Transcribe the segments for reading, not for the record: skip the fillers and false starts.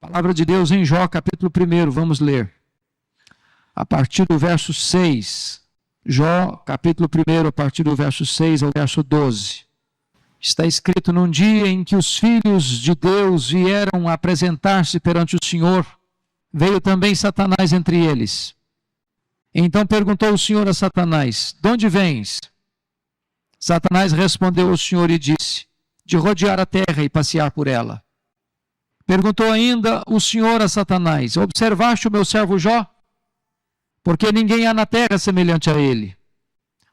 Palavra de Deus em Jó, capítulo 1, vamos ler. A partir do verso 6. Jó, capítulo 1, a partir do verso 6 ao verso 12. Está escrito: num dia em que os filhos de Deus vieram apresentar-se perante o Senhor, veio também Satanás entre eles. Então perguntou o Senhor a Satanás: de onde vens? Satanás respondeu ao Senhor e disse: de rodear a terra e passear por ela. Perguntou ainda o Senhor a Satanás: observaste o meu servo Jó? Porque ninguém há na terra semelhante a ele,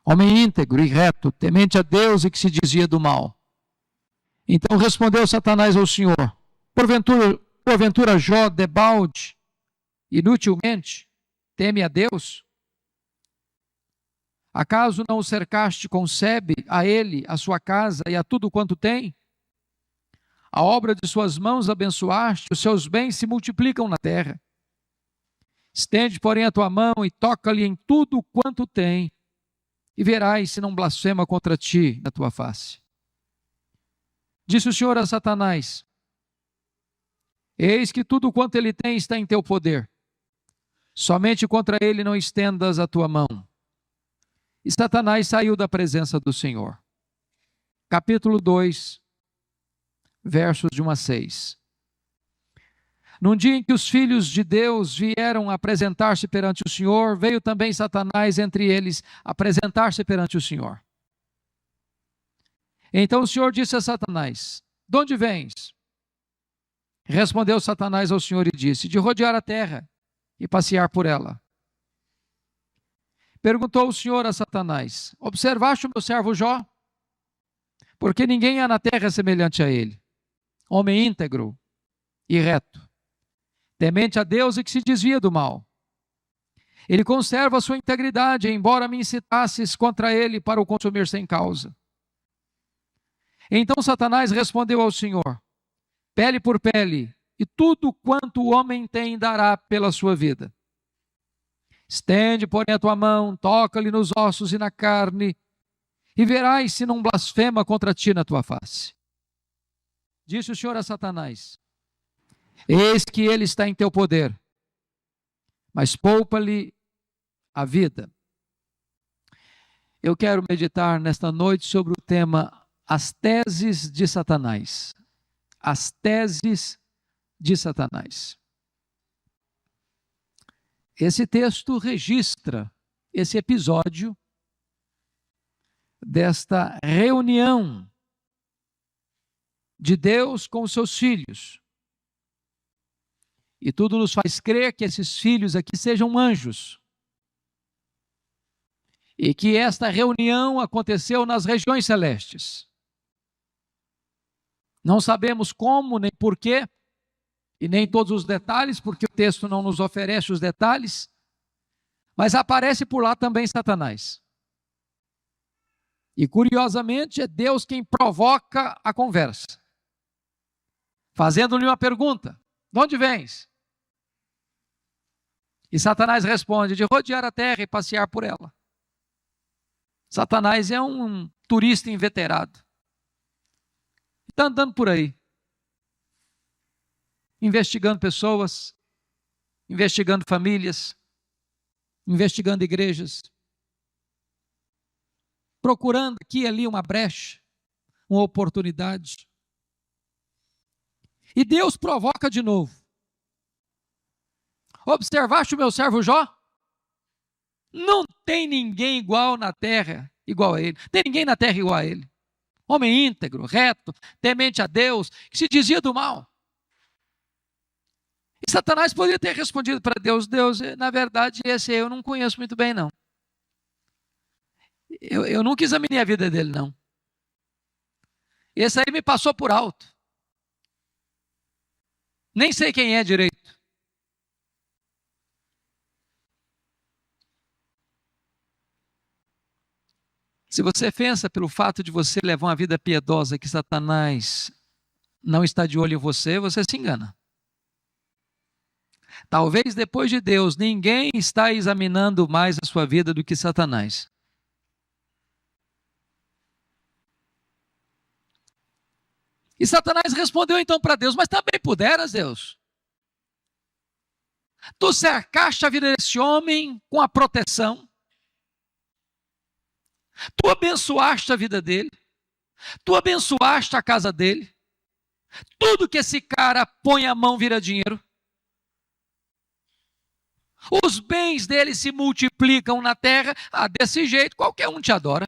homem íntegro e reto, temente a Deus e que se desvia do mal. Então respondeu Satanás ao Senhor: porventura Jó debalde, inutilmente, teme a Deus? Acaso não o cercaste com sebe a ele, a sua casa e a tudo quanto tem? A obra de suas mãos abençoaste, os seus bens se multiplicam na terra. Estende, porém, a tua mão e toca-lhe em tudo quanto tem, e verás se não blasfema contra ti na tua face. Disse o Senhor a Satanás: eis que tudo quanto ele tem está em teu poder, somente contra ele não estendas a tua mão. E Satanás saiu da presença do Senhor. Capítulo 2, versos de 1 a 6. Num dia em que os filhos de Deus vieram apresentar-se perante o Senhor, veio também Satanás entre eles apresentar-se perante o Senhor. Então o Senhor disse a Satanás: de onde vens? Respondeu Satanás ao Senhor e disse: de rodear a terra e passear por ela. Perguntou o Senhor a Satanás: observaste o meu servo Jó? Porque ninguém há na terra semelhante a ele, homem íntegro e reto, temente a Deus e que se desvia do mal. Ele conserva a sua integridade, embora me incitasses contra ele para o consumir sem causa. Então Satanás respondeu ao Senhor: pele por pele, e tudo quanto o homem tem dará pela sua vida. Estende, porém, a tua mão, toca-lhe nos ossos e na carne, e verás se não blasfema contra ti na tua face. Disse o Senhor a Satanás: eis que ele está em teu poder, mas poupa-lhe a vida. Eu quero meditar nesta noite sobre o tema as teses de Satanás. As teses de Satanás. Esse texto registra esse episódio desta reunião de Deus com os seus filhos. E tudo nos faz crer que esses filhos aqui sejam anjos. E que esta reunião aconteceu nas regiões celestes. Não sabemos como, nem porquê, e nem todos os detalhes, porque o texto não nos oferece os detalhes, mas aparece por lá também Satanás. E curiosamente é Deus quem provoca a conversa, fazendo-lhe uma pergunta: de onde vens? E Satanás responde: de rodear a terra e passear por ela. Satanás é um turista inveterado. Está andando por aí, investigando pessoas, investigando famílias, investigando igrejas, procurando aqui e ali uma brecha, uma oportunidade. E Deus provoca de novo. Observaste o meu servo Jó? Não tem ninguém igual na terra, igual a ele. Tem ninguém na terra igual a ele. Homem íntegro, reto, temente a Deus, que se desvia do mal. E Satanás poderia ter respondido para Deus: Deus, na verdade, esse eu não conheço muito bem, não. Eu nunca examinei a vida dele, não. Esse aí me passou por alto. Nem sei quem é direito. Se você pensa pelo fato de você levar uma vida piedosa que Satanás não está de olho em você, você se engana. Talvez depois de Deus, ninguém está examinando mais a sua vida do que Satanás. E Satanás respondeu então para Deus: mas também puderas, Deus, Tu cercaste a vida desse homem com a proteção. Tu abençoaste a vida dele. Tu abençoaste a casa dele. Tudo que esse cara põe a mão vira dinheiro. Os bens dele se multiplicam na terra. Desse jeito, qualquer um te adora.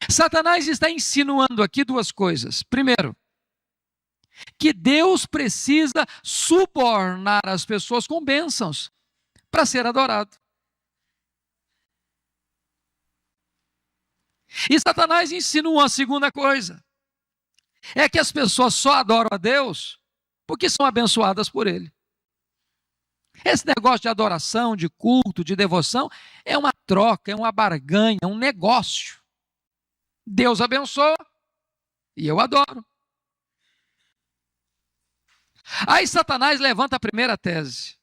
Satanás está insinuando aqui duas coisas. Primeiro, que Deus precisa subornar as pessoas com bênçãos para ser adorado. E Satanás insinua a segunda coisa. É que as pessoas só adoram a Deus porque são abençoadas por Ele. Esse negócio de adoração, de culto, de devoção, é uma troca, é uma barganha, é um negócio. Deus abençoa e eu adoro. Aí Satanás levanta a primeira tese.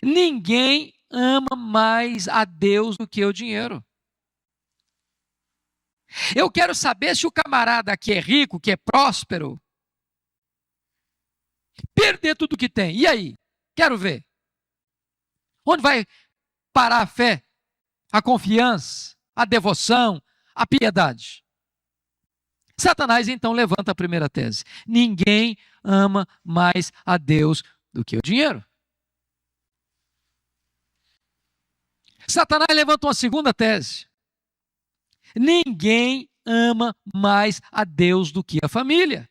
Ninguém ama mais a Deus do que o dinheiro. Eu quero saber se o camarada que é rico, que é próspero, perder tudo que tem. E aí? Quero ver. Onde vai parar a fé, a confiança, a devoção, a piedade? Satanás então levanta a primeira tese. Ninguém ama mais a Deus do que o dinheiro. Satanás levanta uma segunda tese. Ninguém ama mais a Deus do que a família.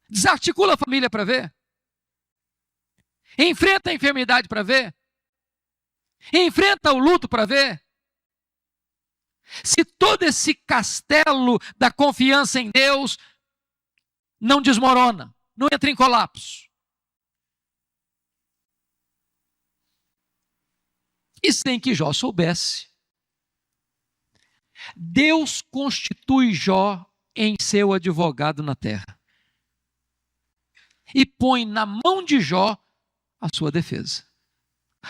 Desarticula a família para ver. Enfrenta a enfermidade para ver. Enfrenta o luto para ver. Se todo esse castelo da confiança em Deus não desmorona, não entra em colapso. E sem que Jó soubesse, Deus constitui Jó em seu advogado na terra e põe na mão de Jó a sua defesa.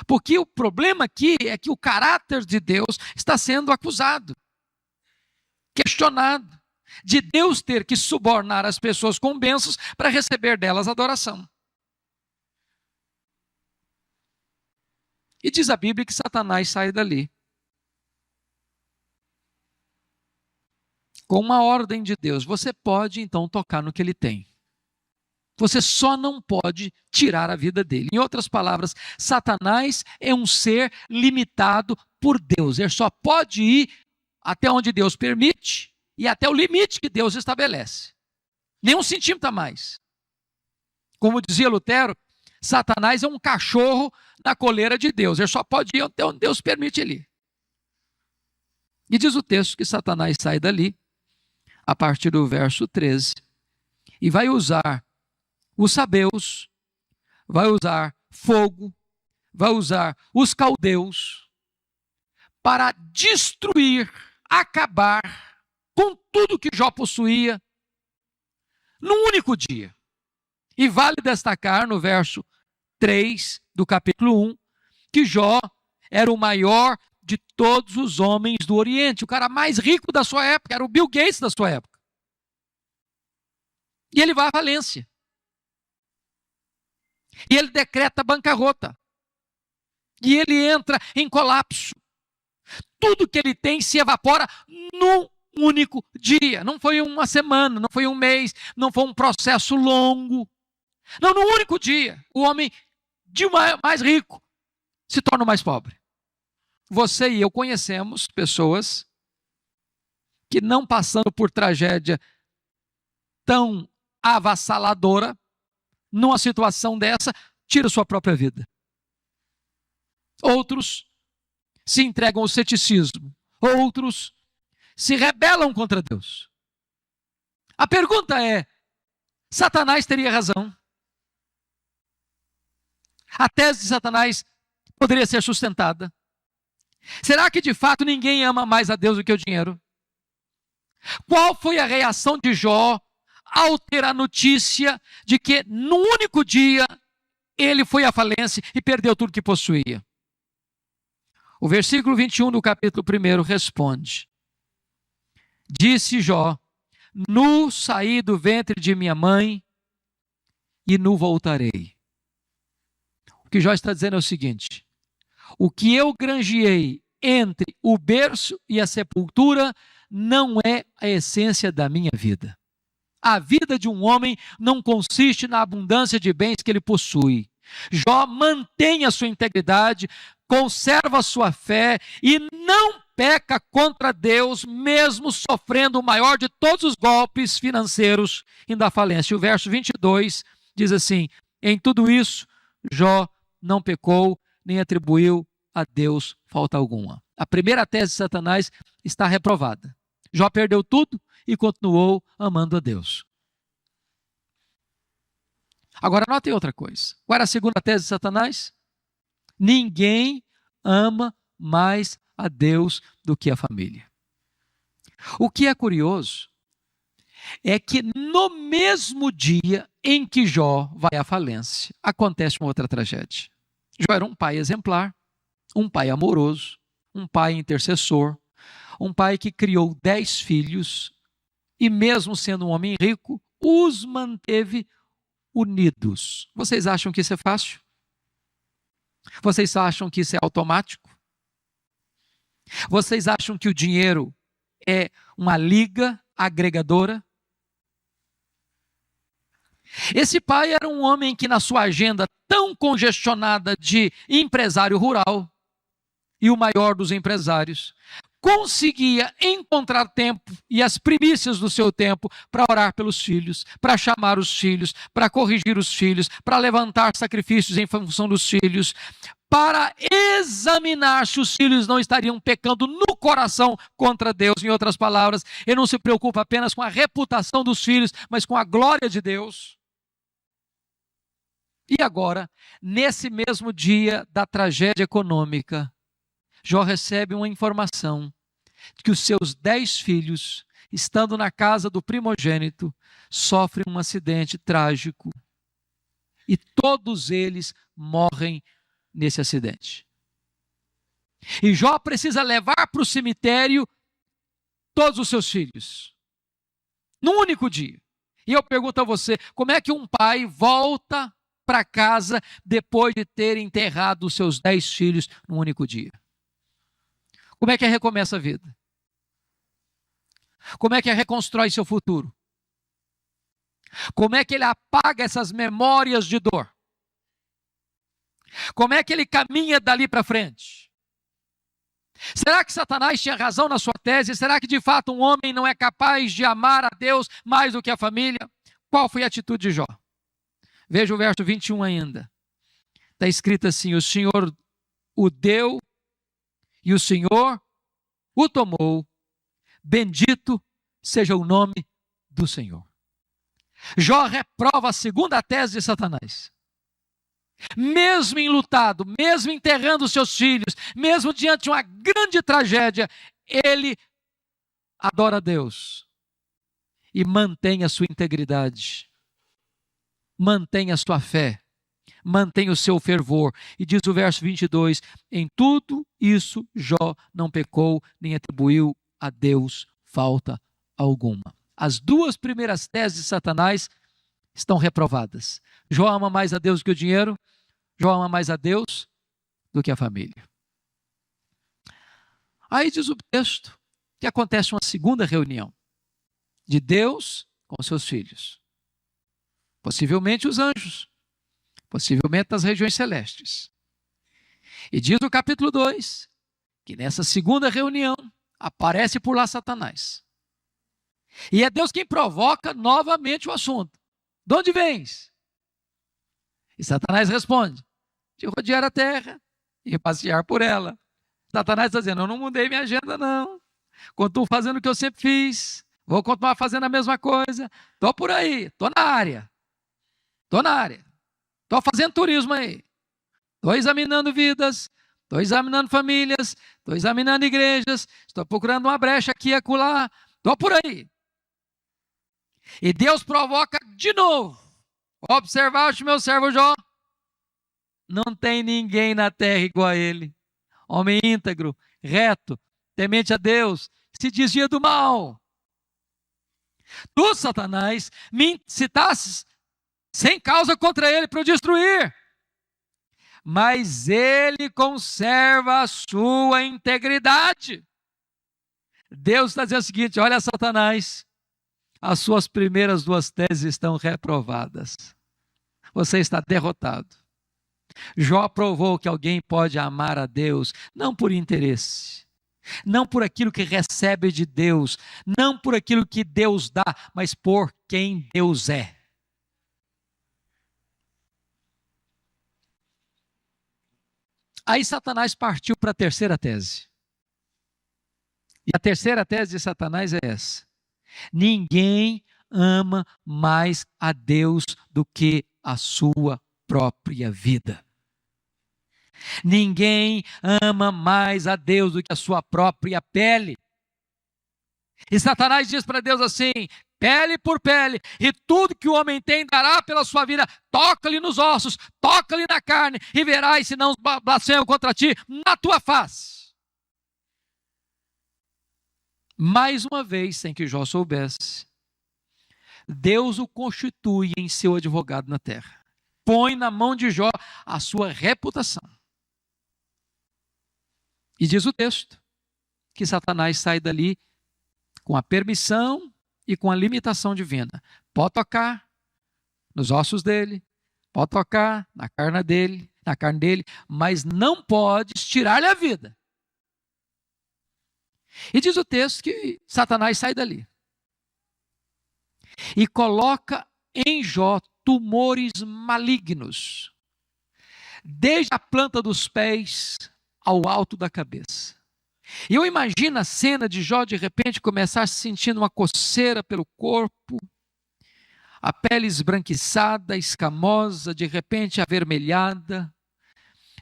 Porque o problema aqui é que o caráter de Deus está sendo acusado, questionado, de Deus ter que subornar as pessoas com bênçãos para receber delas adoração. E diz a Bíblia que Satanás sai dali com uma ordem de Deus. Você pode então tocar no que ele tem. Você só não pode tirar a vida dele. Em outras palavras, Satanás é um ser limitado por Deus. Ele só pode ir até onde Deus permite e até o limite que Deus estabelece. Nem um centímetro a mais. Como dizia Lutero, Satanás é um cachorro na coleira de Deus. Ele só pode ir até onde Deus permite ele ir. E diz o texto que Satanás sai dali, a partir do verso 13, e vai usar os sabeus, vai usar fogo, vai usar os caldeus para destruir, acabar com tudo que Jó possuía num único dia. E vale destacar no verso 3 do capítulo 1 que Jó era o maior de todos os homens do Oriente, o cara mais rico da sua época, era o Bill Gates da sua época. E ele vai à falência. E ele decreta bancarrota. E ele entra em colapso. Tudo que ele tem se evapora num único dia. Não foi uma semana, não foi um mês, não foi um processo longo. Não, num único dia, o homem mais rico se torna o mais pobre. Você e eu conhecemos pessoas que, não passando por tragédia tão avassaladora, numa situação dessa, tira sua própria vida. Outros se entregam ao ceticismo. Outros se rebelam contra Deus. A pergunta é: Satanás teria razão? A tese de Satanás poderia ser sustentada? Será que de fato ninguém ama mais a Deus do que o dinheiro? Qual foi a reação de Jó ao ter a notícia de que num único dia ele foi à falência e perdeu tudo que possuía? O versículo 21 do capítulo 1 responde: Disse Jó: nu saí do ventre de minha mãe e nu voltarei. O que Jó está dizendo é o seguinte: o que eu granjeei entre o berço e a sepultura não é a essência da minha vida. A vida de um homem não consiste na abundância de bens que ele possui. Jó mantém a sua integridade, conserva a sua fé e não peca contra Deus, mesmo sofrendo o maior de todos os golpes financeiros indo à falência. O verso 22 diz assim: em tudo isso, Jó não pecou, nem atribuiu a Deus falta alguma. A primeira tese de Satanás está reprovada. Jó perdeu tudo e continuou amando a Deus. Agora notem outra coisa. Qual era a segunda tese de Satanás? Ninguém ama mais a Deus do que a família. O que é curioso é que no mesmo dia em que Jó vai à falência, acontece uma outra tragédia. Jó era um pai exemplar, um pai amoroso, um pai intercessor, um pai que criou 10 filhos e mesmo sendo um homem rico, os manteve unidos. Vocês acham que isso é fácil? Vocês acham que isso é automático? Vocês acham que o dinheiro é uma liga agregadora? Esse pai era um homem que na sua agenda tão congestionada de empresário rural, e o maior dos empresários, conseguia encontrar tempo e as primícias do seu tempo para orar pelos filhos, para chamar os filhos, para corrigir os filhos, para levantar sacrifícios em função dos filhos, para examinar se os filhos não estariam pecando no coração contra Deus. Em outras palavras, ele não se preocupa apenas com a reputação dos filhos, mas com a glória de Deus. E agora, nesse mesmo dia da tragédia econômica, Jó recebe uma informação de que os seus 10 filhos, estando na casa do primogênito, sofrem um acidente trágico. E todos eles morrem nesse acidente. E Jó precisa levar para o cemitério todos os seus filhos, num único dia. E eu pergunto a você, como é que um pai volta para casa depois de ter enterrado os seus 10 filhos num único dia? Como é que recomeça a vida? Como é que reconstrói seu futuro? Como é que ele apaga essas memórias de dor? Como é que ele caminha dali para frente? Será que Satanás tinha razão na sua tese? Será que de fato um homem não é capaz de amar a Deus mais do que a família? Qual foi a atitude de Jó? Veja o verso 21 ainda. Está escrito assim: o Senhor o deu e o Senhor o tomou, bendito seja o nome do Senhor. Jó reprova a segunda tese de Satanás. Mesmo enlutado, mesmo enterrando seus filhos, mesmo diante de uma grande tragédia, ele adora a Deus e mantém a sua integridade, mantém a sua fé, mantém o seu fervor. E diz o verso 22, em tudo isso Jó não pecou, nem atribuiu a Deus falta alguma. As duas primeiras teses de Satanás estão reprovadas. Jó ama mais a Deus do que o dinheiro, Jó ama mais a Deus do que a família. Aí diz o texto que acontece uma segunda reunião de Deus com seus filhos. Possivelmente os anjos, possivelmente nas regiões celestes. E diz no capítulo 2, que nessa segunda reunião aparece por lá Satanás. E é Deus quem provoca novamente o assunto. De onde vens? E Satanás responde, de rodear a terra e passear por ela. Satanás está dizendo, eu não mudei minha agenda não. Continuo fazendo o que eu sempre fiz. Vou continuar fazendo a mesma coisa. Estou por aí, estou na área. Estou fazendo turismo aí. Estou examinando vidas, estou examinando famílias, estou examinando igrejas, estou procurando uma brecha aqui e acolá. Estou por aí. E Deus provoca de novo. Observaste meu servo Jó? Não tem ninguém na terra igual a ele. Homem íntegro, reto, temente a Deus, se desvia do mal. Tu, Satanás, me incitasses sem causa contra ele para o destruir. Mas ele conserva a sua integridade. Deus está dizendo o seguinte: olha, Satanás, as suas primeiras 2 teses estão reprovadas. Você está derrotado. Jó provou que alguém pode amar a Deus, não por interesse, não por aquilo que recebe de Deus, não por aquilo que Deus dá, mas por quem Deus é. Aí Satanás partiu para a terceira tese. E a terceira tese de Satanás é essa: ninguém ama mais a Deus do que a sua própria vida. Ninguém ama mais a Deus do que a sua própria pele. E Satanás diz para Deus assim: pele por pele, e tudo que o homem tem dará pela sua vida. Toca-lhe nos ossos, toca-lhe na carne, e verás se não blasfemo contra ti na tua face. Mais uma vez, sem que Jó soubesse, Deus o constitui em seu advogado na terra. Põe na mão de Jó a sua reputação. E diz o texto que Satanás sai dali com a permissão e com a limitação divina. Pode tocar nos ossos dele, pode tocar na carne dele, mas não pode tirar-lhe a vida. E diz o texto que Satanás sai dali e coloca em Jó tumores malignos, desde a planta dos pés ao alto da cabeça. E eu imagino a cena de Jó de repente começar a sentir uma coceira pelo corpo, a pele esbranquiçada, escamosa, de repente avermelhada,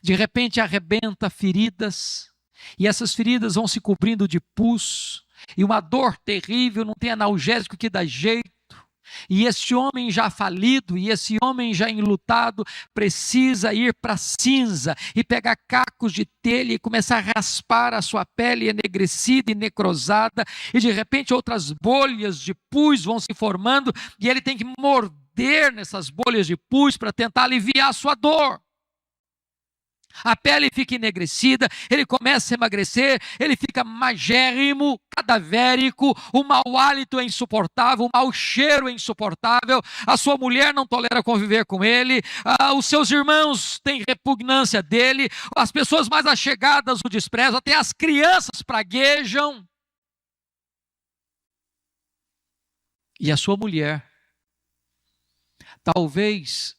de repente arrebenta feridas, e essas feridas vão se cobrindo de pus, e uma dor terrível, não tem analgésico que dá jeito. E esse homem já falido, e esse homem já enlutado, precisa ir para a cinza e pegar cacos de telha e começar a raspar a sua pele enegrecida e necrosada, e de repente outras bolhas de pus vão se formando, e ele tem que morder nessas bolhas de pus para tentar aliviar a sua dor. A pele fica enegrecida, ele começa a emagrecer, ele fica magérrimo, cadavérico, o mau hálito é insuportável, o mau cheiro é insuportável, a sua mulher não tolera conviver com ele, os seus irmãos têm repugnância dele, as pessoas mais allegadas o desprezam, até as crianças praguejam. E a sua mulher, talvez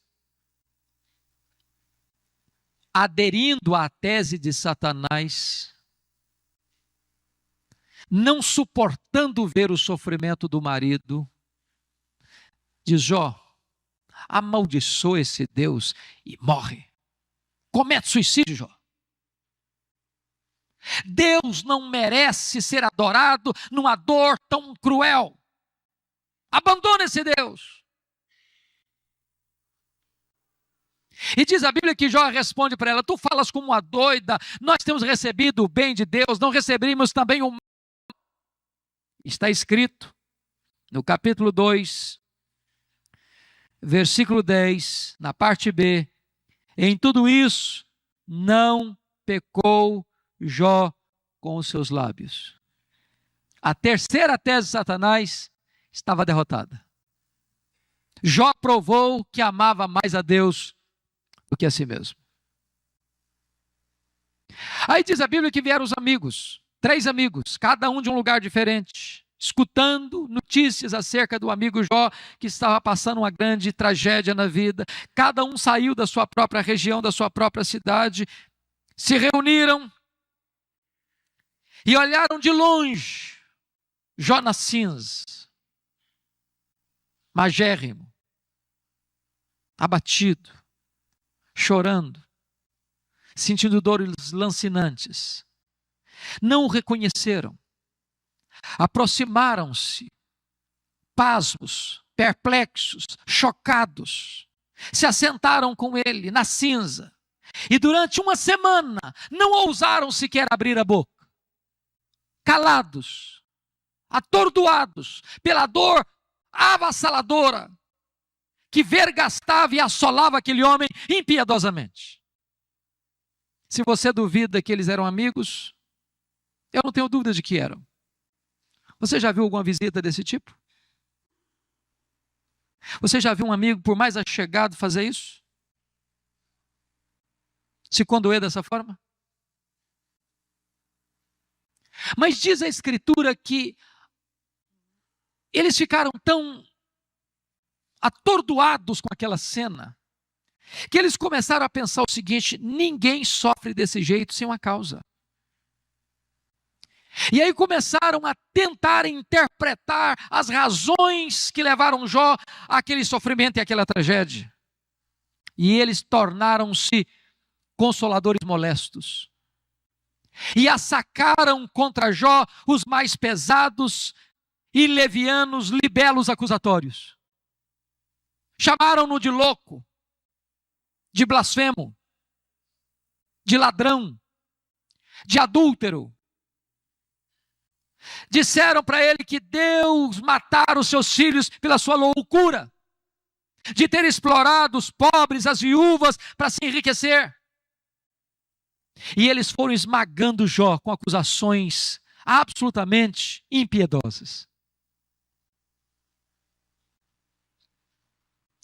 aderindo à tese de Satanás, não suportando ver o sofrimento do marido, diz: Jó, amaldiçoa esse Deus e morre. Comete suicídio, Jó. Deus não merece ser adorado numa dor tão cruel. Abandona esse Deus. E diz a Bíblia que Jó responde para ela: tu falas como uma doida, nós temos recebido o bem de Deus, não recebemos também o mal. Está escrito no capítulo 2, versículo 10, na parte B: em tudo isso não pecou Jó com os seus lábios. A terceira tese de Satanás estava derrotada. Jó provou que amava mais a Deus do que a si mesmo. Aí diz a Bíblia que vieram os amigos, 3 amigos, cada um de um lugar diferente, escutando notícias acerca do amigo Jó, que estava passando uma grande tragédia na vida. Cada um saiu da sua própria região, da sua própria cidade, se reuniram e olharam de longe Jó nas cinzas, magérrimo, abatido, chorando, sentindo dores lancinantes. Não o reconheceram. Aproximaram-se, pasmos, perplexos, chocados. Se assentaram com ele na cinza. E durante uma semana não ousaram sequer abrir a boca. Calados, atordoados pela dor avassaladora que vergastava e assolava aquele homem impiedosamente. Se você duvida que eles eram amigos, eu não tenho dúvida de que eram. Você já viu alguma visita desse tipo? Você já viu um amigo, por mais achegado, fazer isso? Se condoer dessa forma? Mas diz a Escritura que eles ficaram tão atordoados com aquela cena, que eles começaram a pensar o seguinte: ninguém sofre desse jeito sem uma causa. E aí começaram a tentar interpretar as razões que levaram Jó àquele sofrimento e àquela tragédia. E eles tornaram-se consoladores molestos. E assacaram contra Jó os mais pesados e levianos libelos acusatórios. Chamaram-no de louco, de blasfemo, de ladrão, de adúltero. Disseram para ele que Deus matara os seus filhos pela sua loucura, de ter explorado os pobres, as viúvas, para se enriquecer. E eles foram esmagando Jó com acusações absolutamente impiedosas.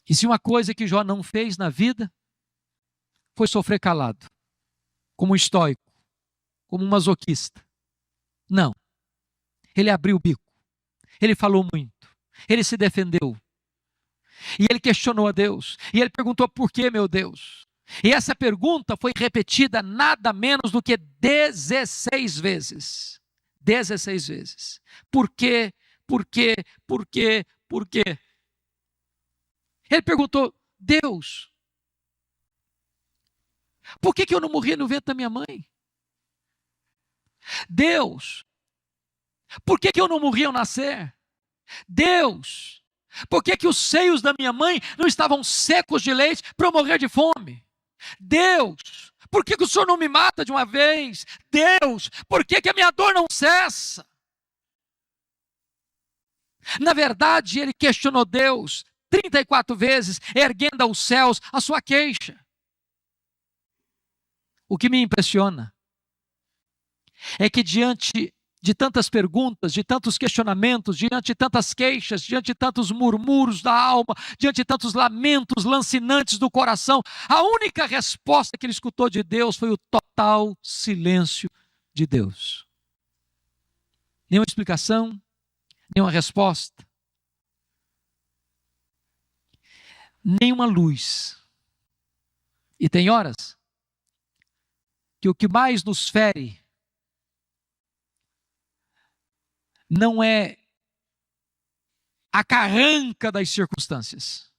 E se uma coisa que Jó não fez na vida, foi sofrer calado, como um estoico, como um masoquista. Não. Ele abriu o bico, ele falou muito, ele se defendeu. E ele questionou a Deus, e ele perguntou: por que, meu Deus? E essa pergunta foi repetida nada menos do que 16 vezes. 16 vezes. Por quê? Por quê? Por quê? Por quê? Ele perguntou: Deus, por que eu não morri no ventre da minha mãe? Deus, por que eu não morri ao nascer? Deus, por que os seios da minha mãe não estavam secos de leite para eu morrer de fome? Deus, por que o Senhor não me mata de uma vez? Deus, por que a minha dor não cessa? Na verdade, ele questionou Deus 34 vezes, erguendo aos céus a sua queixa. O que me impressiona é que diante de tantas perguntas, de tantos questionamentos, diante de tantas queixas, diante de tantos murmúrios da alma, diante de tantos lamentos lancinantes do coração, a única resposta que ele escutou de Deus foi o total silêncio de Deus. Nenhuma explicação, nenhuma resposta, nenhuma luz. E tem horas que o que mais nos fere não é a carranca das circunstâncias.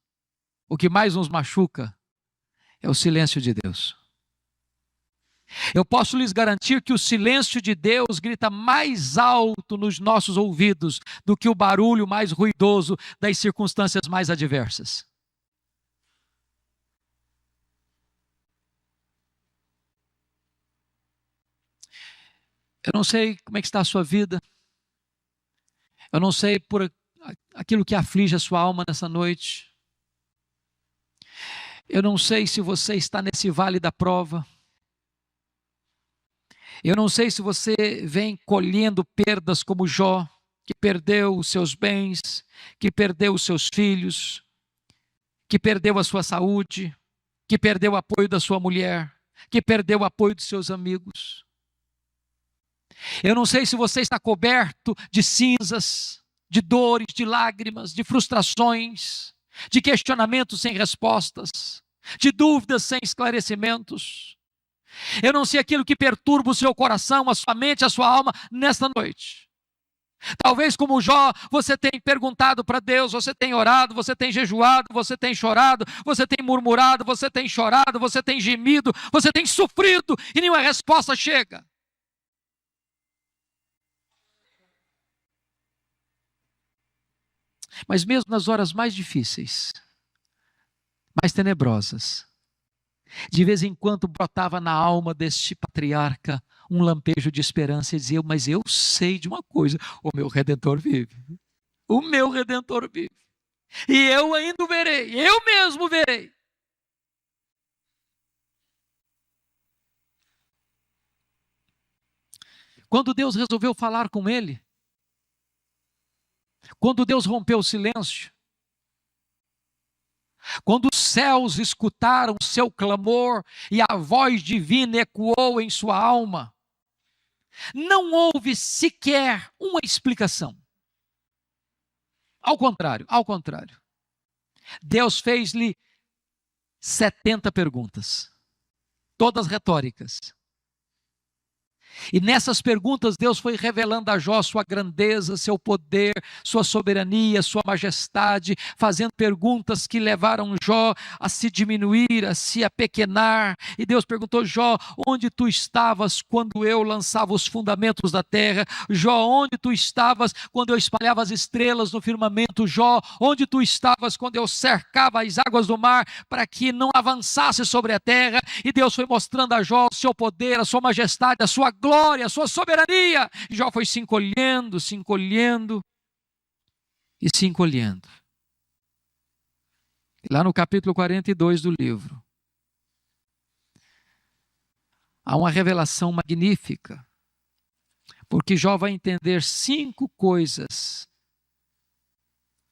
O que mais nos machuca é o silêncio de Deus. Eu posso lhes garantir que o silêncio de Deus grita mais alto nos nossos ouvidos do que o barulho mais ruidoso das circunstâncias mais adversas. Eu não sei como é que está a sua vida. Eu não sei por aquilo que aflige a sua alma nessa noite. Eu não sei se você está nesse vale da prova. Eu não sei se você vem colhendo perdas como Jó, que perdeu os seus bens, que perdeu os seus filhos, que perdeu a sua saúde, que perdeu o apoio da sua mulher, que perdeu o apoio dos seus amigos. Eu não sei se você está coberto de cinzas, de dores, de lágrimas, de frustrações, de questionamentos sem respostas, de dúvidas sem esclarecimentos. Eu não sei aquilo que perturba o seu coração, a sua mente, a sua alma nesta noite. Talvez como Jó, você tem perguntado para Deus, você tem orado, você tem jejuado, você tem chorado, você tem murmurado, você tem chorado, você tem gemido, você tem sofrido e nenhuma resposta chega. Mas mesmo nas horas mais difíceis, mais tenebrosas, de vez em quando brotava na alma deste patriarca um lampejo de esperança e dizia: mas eu sei de uma coisa, o meu Redentor vive. O meu Redentor vive. E eu ainda o verei. Eu mesmo verei. Quando Deus resolveu falar com ele, quando Deus rompeu o silêncio, quando os céus escutaram o seu clamor e a voz divina ecoou em sua alma, não houve sequer uma explicação. Ao contrário. Deus fez-lhe 70 perguntas, todas retóricas. E nessas perguntas Deus foi revelando a Jó sua grandeza, seu poder, sua soberania, sua majestade, fazendo perguntas que levaram Jó a se diminuir, a se apequenar. E Deus perguntou: Jó, onde tu estavas quando eu lançava os fundamentos da terra? Jó, onde tu estavas quando eu espalhava as estrelas no firmamento? Jó, onde tu estavas quando eu cercava as águas do mar para que não avançasse sobre a terra? E Deus foi mostrando a Jó o seu poder, a sua majestade, a sua glória, a sua soberania. E Jó foi se encolhendo e se encolhendo. E lá no capítulo 42 do livro, há uma revelação magnífica, porque Jó vai entender 5 coisas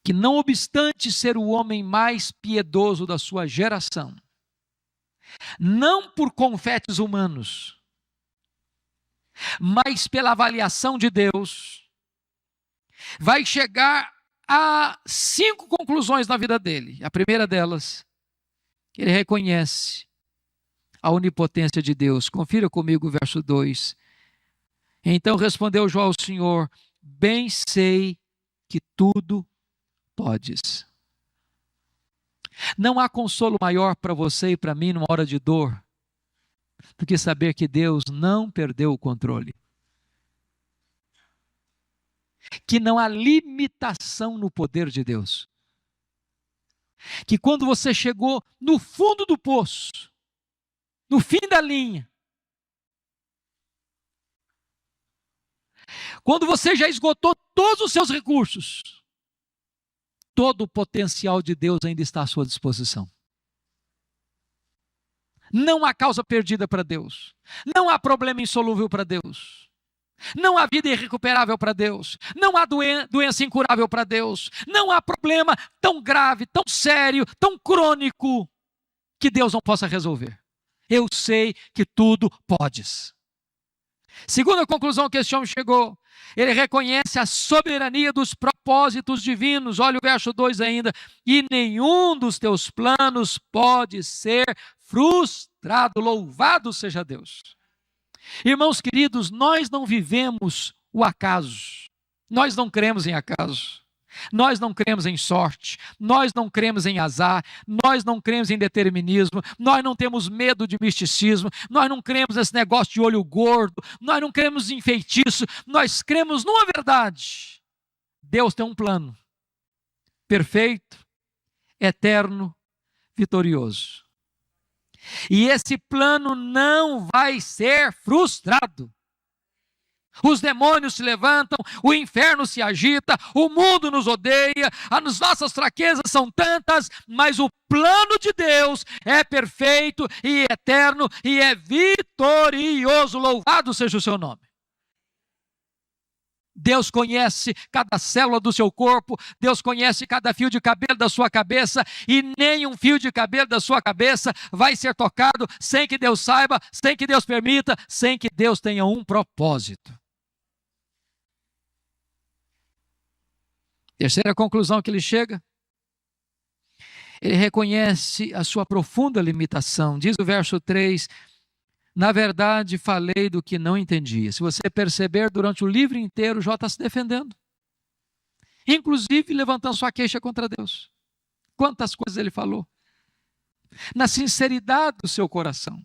que, não obstante ser o homem mais piedoso da sua geração, não por confetes humanos, mas pela avaliação de Deus, vai chegar a 5 conclusões na vida dele. A primeira delas, ele reconhece a onipotência de Deus. Confira comigo o verso 2. Então respondeu Jó ao Senhor: bem sei que tudo podes. Não há consolo maior para você e para mim numa hora de dor do que saber que Deus não perdeu o controle. Que não há limitação no poder de Deus. Que quando você chegou no fundo do poço, no fim da linha, quando você já esgotou todos os seus recursos, todo o potencial de Deus ainda está à sua disposição. Não há causa perdida para Deus. Não há problema insolúvel para Deus. Não há vida irrecuperável para Deus. Não há doença incurável para Deus. Não há problema tão grave, tão sério, tão crônico que Deus não possa resolver. Eu sei que tudo podes. Segunda conclusão que esse homem chegou, ele reconhece a soberania dos propósitos divinos. Olha o verso 2 ainda. E nenhum dos teus planos pode ser frustrado. Louvado seja Deus. Irmãos queridos, nós não vivemos o acaso. Nós não cremos em acaso. Nós não cremos em sorte, nós não cremos em azar, nós não cremos em determinismo, nós não temos medo de misticismo, nós não cremos nesse negócio de olho gordo, nós não cremos em feitiço, nós cremos numa verdade. Deus tem um plano perfeito, eterno, vitorioso. E esse plano não vai ser frustrado. Os demônios se levantam, o inferno se agita, o mundo nos odeia, as nossas fraquezas são tantas, mas o plano de Deus é perfeito e eterno e é vitorioso. Louvado seja o seu nome. Deus conhece cada célula do seu corpo, Deus conhece cada fio de cabelo da sua cabeça, e nenhum fio de cabelo da sua cabeça vai ser tocado sem que Deus saiba, sem que Deus permita, sem que Deus tenha um propósito. Terceira conclusão que ele chega, ele reconhece a sua profunda limitação. Diz o verso 3, na verdade falei do que não entendia. Se você perceber, durante o livro inteiro, Jó está se defendendo. Inclusive levantando sua queixa contra Deus. Quantas coisas ele falou. Na sinceridade do seu coração.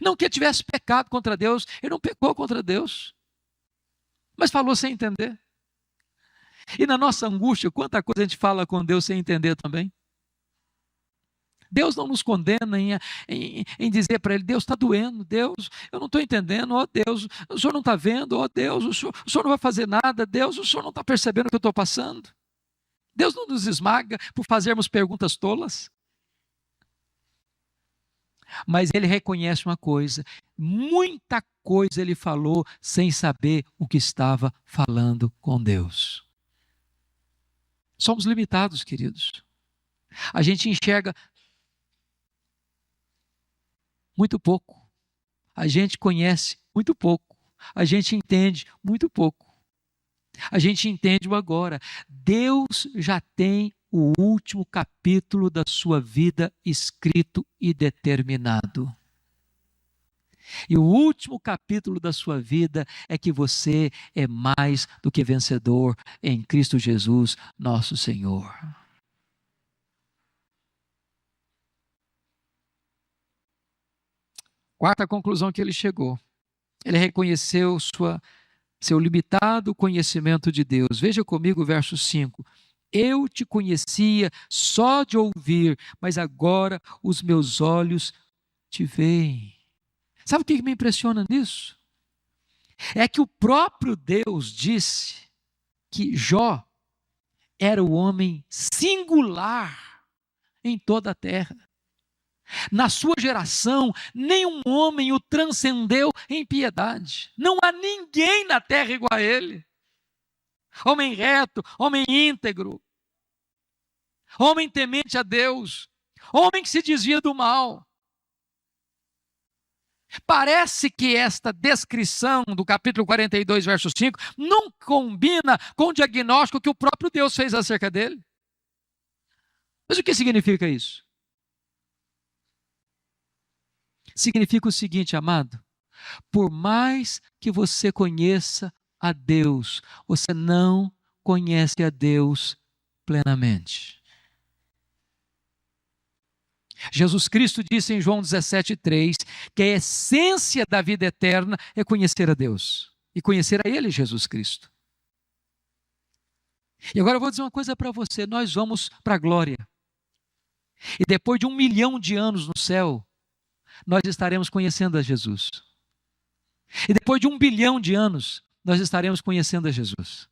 Não que ele tivesse pecado contra Deus, ele não pecou contra Deus. Mas falou sem entender. E na nossa angústia, quanta coisa a gente fala com Deus sem entender também. Deus não nos condena em dizer para Ele: Deus, está doendo, Deus, eu não estou entendendo, ó Deus, o Senhor não está vendo, ó Deus, o Senhor não vai fazer nada, Deus, o Senhor não está percebendo o que eu estou passando. Deus não nos esmaga por fazermos perguntas tolas. Mas Ele reconhece uma coisa: muita coisa Ele falou sem saber o que estava falando com Deus. Somos limitados, queridos. A gente enxerga muito pouco. A gente conhece muito pouco. A gente entende muito pouco. A gente entende o agora. Deus já tem o último capítulo da sua vida escrito e determinado. E o último capítulo da sua vida é que você é mais do que vencedor em Cristo Jesus, nosso Senhor. Quarta conclusão que ele chegou. Ele reconheceu seu limitado conhecimento de Deus. Veja comigo o verso 5. Eu te conhecia só de ouvir, mas agora os meus olhos te veem. Sabe o que me impressiona nisso? É que o próprio Deus disse que Jó era o homem singular em toda a terra. Na sua geração, nenhum homem o transcendeu em piedade. Não há ninguém na terra igual a ele. Homem reto, homem íntegro, homem temente a Deus, homem que se desvia do mal. Parece que esta descrição do capítulo 42, verso 5, não combina com o diagnóstico que o próprio Deus fez acerca dele. Mas o que significa isso? Significa o seguinte, amado: por mais que você conheça a Deus, você não conhece a Deus plenamente. Jesus Cristo disse em João 17,3 que a essência da vida eterna é conhecer a Deus e conhecer a Ele, Jesus Cristo. E agora eu vou dizer uma coisa para você: nós vamos para a glória. E depois de 1 milhão de anos no céu, nós estaremos conhecendo a Jesus. E depois de 1 bilhão de anos, nós estaremos conhecendo a Jesus.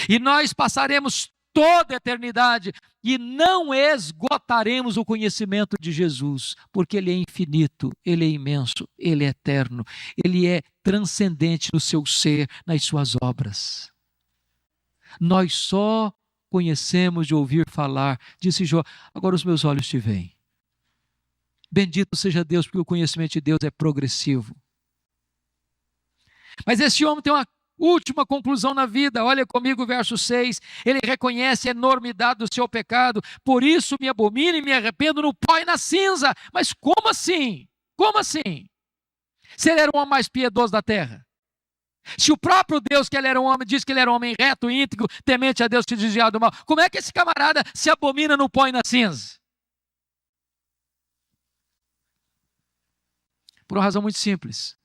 E nós passaremos toda a eternidade e não esgotaremos o conhecimento de Jesus, porque Ele é infinito, Ele é imenso, Ele é eterno, Ele é transcendente no seu ser, nas suas obras. Nós só conhecemos de ouvir falar, disse Jó, agora os meus olhos te veem. Bendito seja Deus, porque o conhecimento de Deus é progressivo. Mas esse homem tem uma última conclusão na vida. Olha comigo o verso 6. Ele reconhece a enormidade do seu pecado. Por isso me abomino e me arrependo no pó e na cinza. Mas como assim? Como assim? Se ele era o homem mais piedoso da terra. Se o próprio Deus, que ele era um homem, diz que ele era um homem reto, íntegro, temente a Deus, que desviava do mal. Como é que esse camarada se abomina no pó e na cinza? Por uma razão muito simples.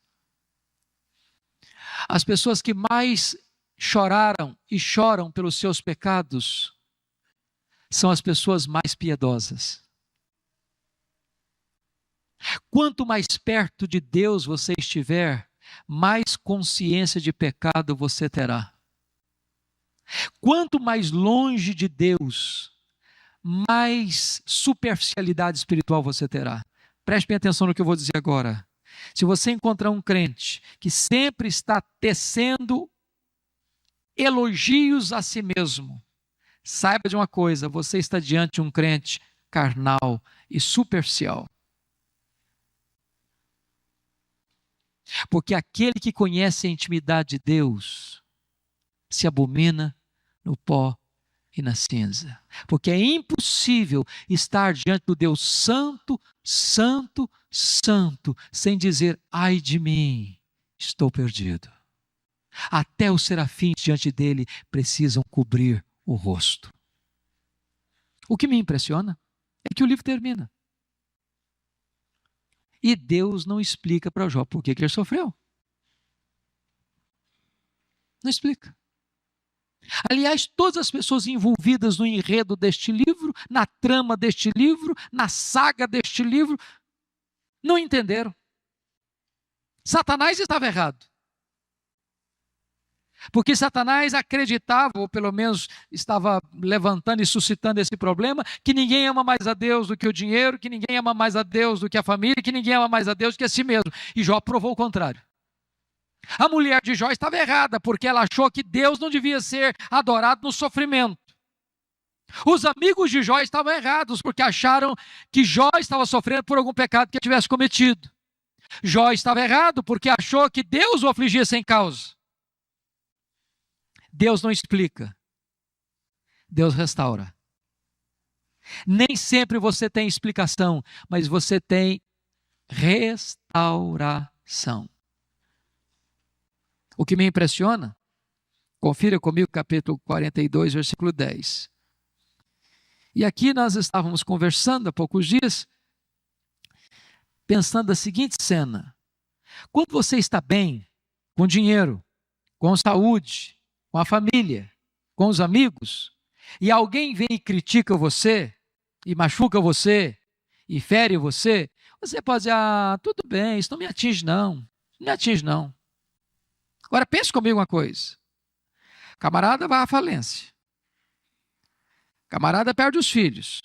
As pessoas que mais choraram e choram pelos seus pecados são as pessoas mais piedosas. Quanto mais perto de Deus você estiver, mais consciência de pecado você terá. Quanto mais longe de Deus, mais superficialidade espiritual você terá. Preste bem atenção no que eu vou dizer agora. Se você encontrar um crente que sempre está tecendo elogios a si mesmo, saiba de uma coisa: você está diante de um crente carnal e superficial. Porque aquele que conhece a intimidade de Deus se abomina no pó e na cinza. Porque é impossível estar diante do Deus santo, santo, santo, sem dizer: ai de mim, estou perdido. Até os serafins diante dele precisam cobrir o rosto. O que me impressiona é que o livro termina. E Deus não explica para Jó por que ele sofreu. Não explica. Aliás, todas as pessoas envolvidas no enredo deste livro, na trama deste livro, na saga deste livro, não entenderam. Satanás estava errado. Porque Satanás acreditava, ou pelo menos estava levantando e suscitando esse problema, que ninguém ama mais a Deus do que o dinheiro, que ninguém ama mais a Deus do que a família, que ninguém ama mais a Deus do que a si mesmo. E Jó provou o contrário. A mulher de Jó estava errada, porque ela achou que Deus não devia ser adorado no sofrimento. Os amigos de Jó estavam errados, porque acharam que Jó estava sofrendo por algum pecado que tivesse cometido. Jó estava errado, porque achou que Deus o afligia sem causa. Deus não explica, Deus restaura. Nem sempre você tem explicação, mas você tem restauração. O que me impressiona, confira comigo capítulo 42, versículo 10. E aqui nós estávamos conversando há poucos dias, pensando a seguinte cena: quando você está bem, com dinheiro, com saúde, com a família, com os amigos, e alguém vem e critica você, e machuca você, e fere você, você pode dizer: ah, tudo bem, isso não me atinge não, não me atinge não. Agora pense comigo uma coisa: camarada vai à falência, camarada perde os filhos,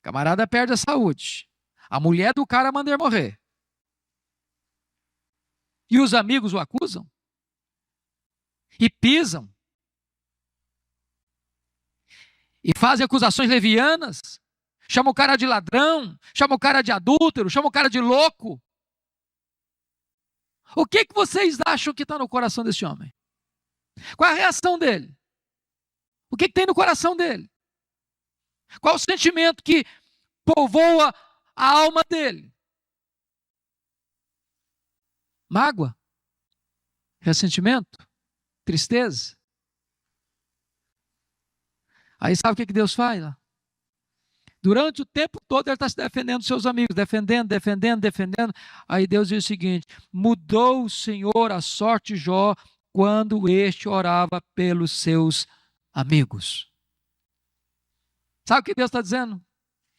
camarada perde a saúde, a mulher do cara manda ele morrer, e os amigos o acusam, e pisam, e fazem acusações levianas, chama o cara de ladrão, chama o cara de adúltero, chama o cara de louco. O que vocês acham que está no coração desse homem? Qual é a reação dele? O que tem no coração dele? Qual o sentimento que povoa a alma dele? Mágoa? Ressentimento? Tristeza? Aí sabe o que Deus faz lá? Durante o tempo todo ele está se defendendo dos seus amigos, defendendo. Aí Deus diz o seguinte: mudou o Senhor a sorte de Jó quando este orava pelos seus amigos. Sabe o que Deus está dizendo?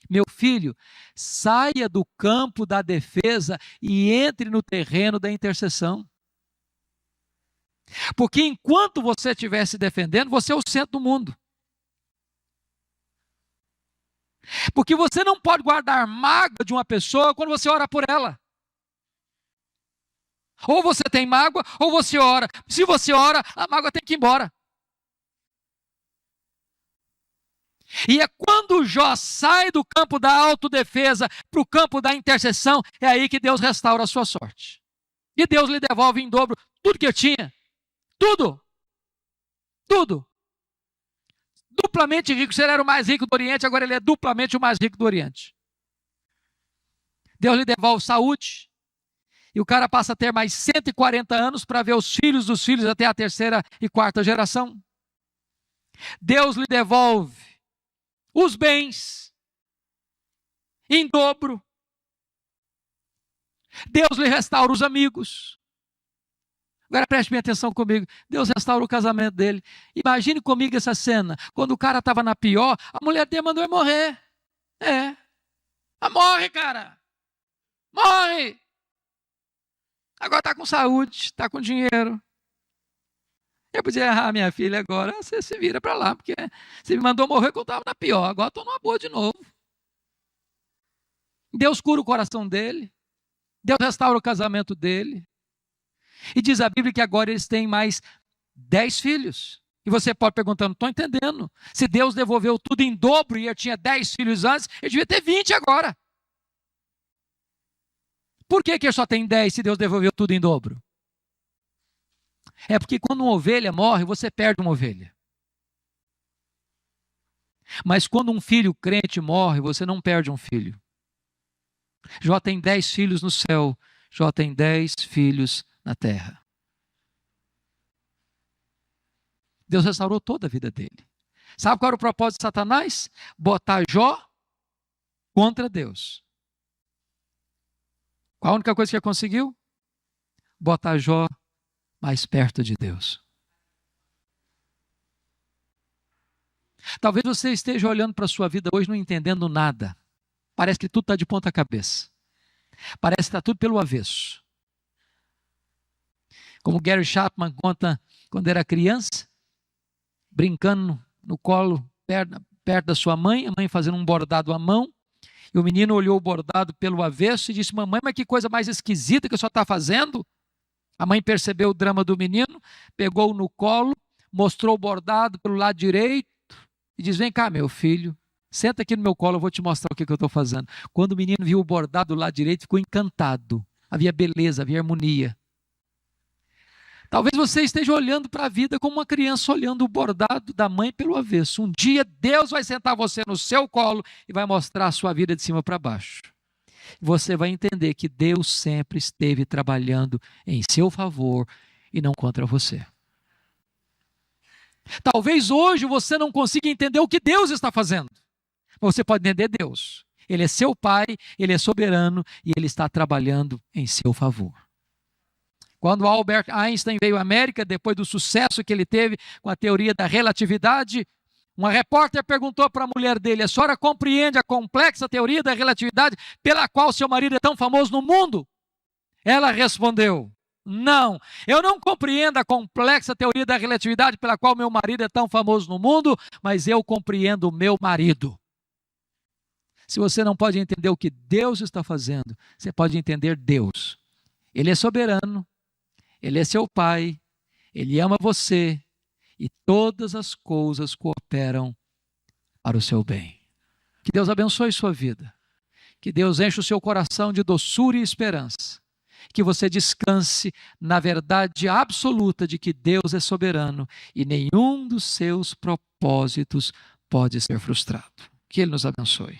Meu filho, saia do campo da defesa e entre no terreno da intercessão. Porque enquanto você estiver se defendendo, você é o centro do mundo. Porque você não pode guardar mágoa de uma pessoa quando você ora por ela. Ou você tem mágoa, ou você ora. Se você ora, a mágoa tem que ir embora. E é quando Jó sai do campo da autodefesa para o campo da intercessão, é aí que Deus restaura a sua sorte. E Deus lhe devolve em dobro tudo que eu tinha. Tudo. Tudo. Duplamente rico. Se ele era o mais rico do Oriente, agora ele é duplamente o mais rico do Oriente. Deus lhe devolve saúde. E o cara passa a ter mais 140 anos para ver os filhos dos filhos até a terceira e quarta geração. Deus lhe devolve os bens em dobro. Deus lhe restaura os amigos. Agora preste bem atenção comigo. Deus restaura o casamento dele. Imagine comigo essa cena. Quando o cara estava na pior, a mulher dele mandou ele morrer. Morre, cara. Morre. Agora está com saúde, está com dinheiro. Eu podia minha filha, agora você se vira para lá, porque você me mandou morrer quando eu estava na pior. Agora estou numa boa de novo. Deus cura o coração dele. Deus restaura o casamento dele. E diz a Bíblia que agora eles têm mais 10 filhos. E você pode perguntar: não estou entendendo. Se Deus devolveu tudo em dobro e ele tinha 10 filhos antes, ele devia ter 20 agora. Por que ele só tem 10 se Deus devolveu tudo em dobro? É porque quando uma ovelha morre, você perde uma ovelha. Mas quando um filho crente morre, você não perde um filho. Jó tem 10 filhos no céu, Jó tem 10 filhos na terra. Deus restaurou toda a vida dele. Sabe qual era o propósito de Satanás? Botar Jó contra Deus. Qual a única coisa que ele conseguiu? Botar Jó mais perto de Deus. Talvez você esteja olhando para a sua vida hoje não entendendo nada. Parece que tudo está de ponta cabeça. Parece que está tudo pelo avesso. Como Gary Chapman conta quando era criança, brincando no colo, perto da sua mãe, a mãe fazendo um bordado à mão, e o menino olhou o bordado pelo avesso e disse: mamãe, mas que coisa mais esquisita que o senhor está fazendo? A mãe percebeu o drama do menino, pegou-o no colo, mostrou o bordado pelo lado direito e diz: vem cá, meu filho, senta aqui no meu colo, eu vou te mostrar o que eu estou fazendo. Quando o menino viu o bordado do lado direito, ficou encantado. Havia beleza, havia harmonia. Talvez você esteja olhando para a vida como uma criança olhando o bordado da mãe pelo avesso. Um dia Deus vai sentar você no seu colo e vai mostrar a sua vida de cima para baixo. Você vai entender que Deus sempre esteve trabalhando em seu favor e não contra você. Talvez hoje você não consiga entender o que Deus está fazendo, mas você pode entender Deus. Ele é seu Pai, Ele é soberano e Ele está trabalhando em seu favor. Quando Albert Einstein veio à América, depois do sucesso que ele teve com a teoria da relatividade, uma repórter perguntou para a mulher dele: a senhora compreende a complexa teoria da relatividade pela qual seu marido é tão famoso no mundo? Ela respondeu: não, eu não compreendo a complexa teoria da relatividade pela qual meu marido é tão famoso no mundo, mas eu compreendo o meu marido. Se você não pode entender o que Deus está fazendo, você pode entender Deus. Ele é soberano, Ele é seu Pai, Ele ama você e todas as coisas cooperam para o seu bem. Que Deus abençoe sua vida, que Deus enche o seu coração de doçura e esperança, que você descanse na verdade absoluta de que Deus é soberano e nenhum dos seus propósitos pode ser frustrado. Que Ele nos abençoe.